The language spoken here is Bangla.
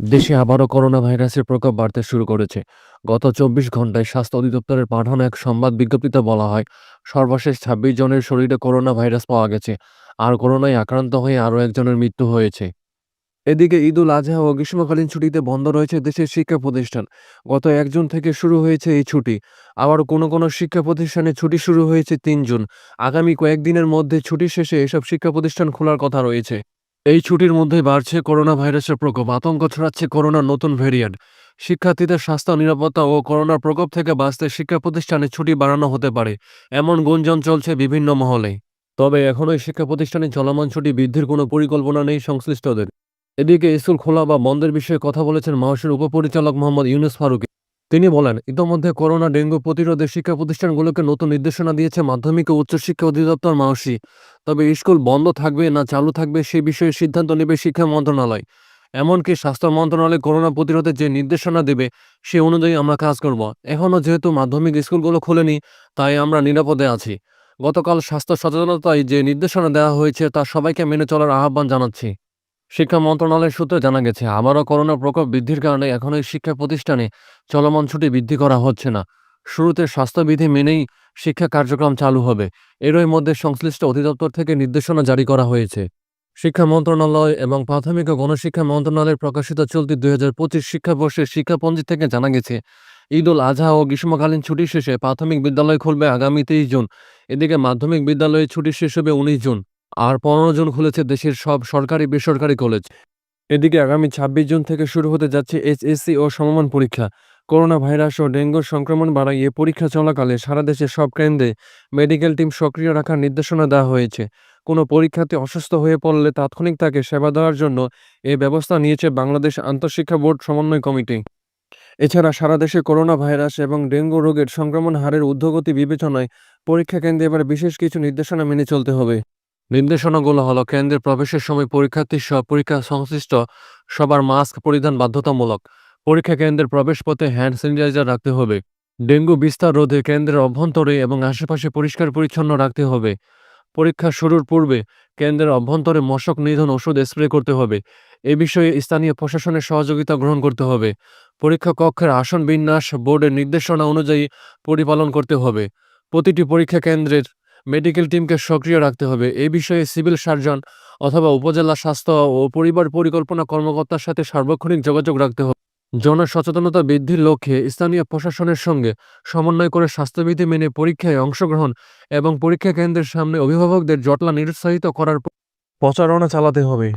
দেশে আবারও করোনা ভাইরাসের প্রকোপ বাড়তে শুরু করেছে। গত ২৪ ঘন্টায় স্বাস্থ্য অধিদপ্তরের পাঠানো এক সংবাদ বিজ্ঞপ্তিতে বলা হয়, সর্বশেষ ২৬ জনের শরীরে করোনা ভাইরাস পাওয়া গেছে। আর করোনায় আক্রান্ত হয়ে আরও একজনের মৃত্যু হয়েছে। এদিকে ঈদুল আজহা ও গ্রীষ্মকালীন ছুটিতে বন্ধ রয়েছে দেশের শিক্ষা প্রতিষ্ঠান। গত ১ জুন থেকে শুরু হয়েছে এই ছুটি। আবার কোনো শিক্ষা প্রতিষ্ঠানে ছুটি শুরু হয়েছে ৩ জুন। আগামী কয়েকদিনের মধ্যে ছুটি শেষে এসব শিক্ষা প্রতিষ্ঠান খোলার কথা রয়েছে। এই ছুটির মধ্যেই বাড়ছে করোনা ভাইরাসের প্রকোপ, আতঙ্ক ছড়াচ্ছে করোনার নতুন ভেরিয়েন্ট। শিক্ষার্থীদের স্বাস্থ্য নিরাপত্তা ও করোনার প্রকোপ থেকে বাঁচতে শিক্ষা প্রতিষ্ঠানে ছুটি বাড়ানো হতে পারে, এমন গুঞ্জন চলছে বিভিন্ন মহলে। তবে এখনও এই শিক্ষা প্রতিষ্ঠানে চলমান ছুটি বৃদ্ধির কোনো পরিকল্পনা নেই সংশ্লিষ্টদের। এদিকে স্কুল খোলা বা বন্ধের বিষয়ে কথা বলেছেন মহাশয়ের উপপরিচালক মোহাম্মদ ইউনুস ফারুকী। তিনি বলেন, ইতোমধ্যে করোনা ডেঙ্গু প্রতিরোধে শিক্ষা প্রতিষ্ঠানগুলোকে নতুন নির্দেশনা দিয়েছে মাধ্যমিক ও উচ্চশিক্ষা অধিদপ্তর মাওসি। তবে স্কুল বন্ধ থাকবে না চালু থাকবে সে বিষয়ে সিদ্ধান্ত নেবে শিক্ষা মন্ত্রণালয়। এমনকি স্বাস্থ্য মন্ত্রণালয় করোনা প্রতিরোধে যে নির্দেশনা দেবে সে অনুযায়ী আমরা কাজ করব। এখনও যেহেতু মাধ্যমিক স্কুলগুলো খোলেনি, তাই আমরা নিরাপদে আছি। গতকাল স্বাস্থ্য সচেতনতায় যে নির্দেশনা দেওয়া হয়েছে তা সবাইকে মেনে চলার আহ্বান জানাচ্ছি। শিক্ষা মন্ত্রণালয়ের সূত্রে জানা গেছে, আবারও করোনা প্রকোপ বৃদ্ধির কারণে এখন এই শিক্ষা প্রতিষ্ঠানে চলমান ছুটি বৃদ্ধি করা হচ্ছে না। শুরুতে স্বাস্থ্যবিধি মেনেই শিক্ষা কার্যক্রম চালু হবে। এরই মধ্যে সংশ্লিষ্ট অধিদপ্তর থেকে নির্দেশনা জারি করা হয়েছে। শিক্ষা মন্ত্রণালয় এবং প্রাথমিক ও গণশিক্ষা মন্ত্রণালয়ের প্রকাশিত চলতি ২০২৫ শিক্ষাবর্ষের শিক্ষাপঞ্জি থেকে জানা গেছে, ঈদুল আজহা ও গ্রীষ্মকালীন ছুটি শেষে প্রাথমিক বিদ্যালয় খুলবে আগামী ২৩ জুন। এদিকে মাধ্যমিক বিদ্যালয়ে ছুটি শেষ হবে ১৯ জুন। আর ১৫ জুন খুলেছে দেশের সব সরকারি বেসরকারি কলেজ। এদিকে আগামী ২৬ জুন থেকে শুরু হতে যাচ্ছে এইচএসসি ও সমমান পরীক্ষা। করোনা ভাইরাস ও ডেঙ্গুর সংক্রমণ বাড়াইয়ে পরীক্ষা চলাকালে সারা দেশে সব কেন্দ্রে মেডিকেল টিম সক্রিয় রাখার নির্দেশনা দেওয়া হয়েছে। কোনো পরীক্ষার্থী অসুস্থ হয়ে পড়লে তাৎক্ষণিক তাকে সেবা দেওয়ার জন্য এ ব্যবস্থা নিয়েছে বাংলাদেশ আন্তঃশিক্ষা বোর্ড সমন্বয় কমিটি। এছাড়া সারা দেশে করোনা ভাইরাস এবং ডেঙ্গু রোগের সংক্রমণ হারের ঊর্ধ্বগতি বিবেচনায় পরীক্ষা কেন্দ্রে এবার বিশেষ কিছু নির্দেশনা মেনে চলতে হবে। নির্দেশনাগুলো হলো, কেন্দ্রে প্রবেশের সময় পরীক্ষার্থী সহ পরীক্ষা সংশ্লিষ্ট সবার মাস্ক পরিধান বাধ্যতামূলক। পরীক্ষা কেন্দ্রের প্রবেশপথে হ্যান্ড স্যানিটাইজার রাখতে হবে। ডেঙ্গু বিস্তার রোধে কেন্দ্রের অভ্যন্তরে এবং আশেপাশে পরিষ্কার পরিচ্ছন্ন রাখতে হবে। পরীক্ষা শুরুর পূর্বে কেন্দ্রের অভ্যন্তরে মশক নিধন ওষুধ স্প্রে করতে হবে। এ বিষয়ে স্থানীয় প্রশাসনের সহযোগিতা গ্রহণ করতে হবে। পরীক্ষা কক্ষের আসন বিন্যাস বোর্ডের নির্দেশনা অনুযায়ী পরিপালন করতে হবে। প্রতিটি পরীক্ষা কেন্দ্রের মেডিকেল টিমকে সক্রিয় রাখতে হবে। এ বিষয়ে সিভিল সার্জন অথবা উপজেলা স্বাস্থ্য ও পরিবার পরিকল্পনা কর্মকর্তার সাথে সার্বক্ষণিক যোগাযোগ রাখতে হবে। জনসচেতনতা বৃদ্ধির লক্ষ্যে স্থানীয় প্রশাসনের সঙ্গে সমন্বয় করে স্বাস্থ্যবিধি মেনে পরীক্ষায় অংশগ্রহণ এবং পরীক্ষা কেন্দ্রের সামনে অভিভাবকদের জটলা নিরুৎসাহিত করার প্রচারণা চালাতে হবে।